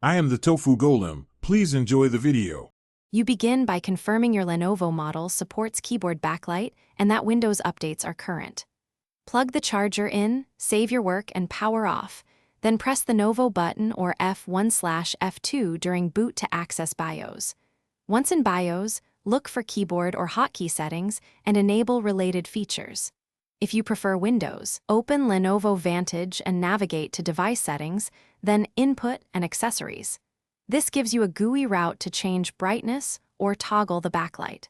I am the Tofu Golem. Please enjoy the video. You begin by confirming your Lenovo model supports keyboard backlight and that Windows updates are current. Plug the charger in, save your work, and power off. Then press the Lenovo button or F1/F2 during boot to access BIOS. Once in BIOS, look for keyboard or hotkey settings and enable related features. If you prefer Windows, open Lenovo Vantage and navigate to Device Settings, then Input and Accessories. This gives you a GUI route to change brightness or toggle the backlight.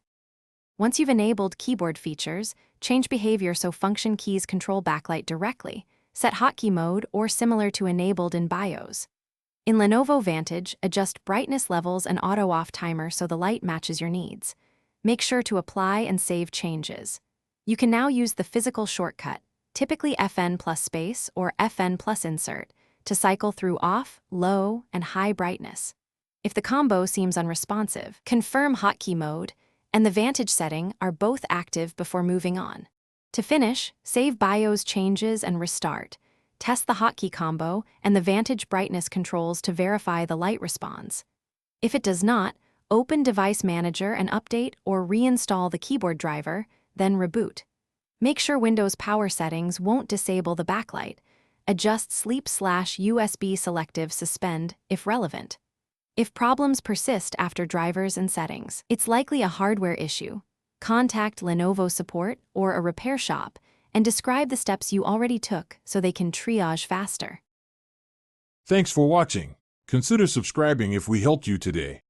Once you've enabled keyboard features, change behavior so function keys control backlight directly, set hotkey mode or similar to enabled in BIOS. In Lenovo Vantage, adjust brightness levels and auto-off timer so the light matches your needs. Make sure to apply and save changes. You can now use the physical shortcut, typically FN plus space or FN plus insert, to cycle through off, low, and high brightness. If the combo seems unresponsive, confirm hotkey mode and the Vantage setting are both active before moving on. To finish, save BIOS changes and restart. Test the hotkey combo and the Vantage brightness controls to verify the light responds. If it does not, open Device Manager and update or reinstall the keyboard driver, then reboot. Make sure Windows power settings won't disable the backlight. Adjust sleep/USB selective suspend if relevant. If problems persist after drivers and settings, it's likely a hardware issue. Contact Lenovo support or a repair shop and describe the steps you already took so they can triage faster. Thanks for watching. Consider subscribing if we helped you today.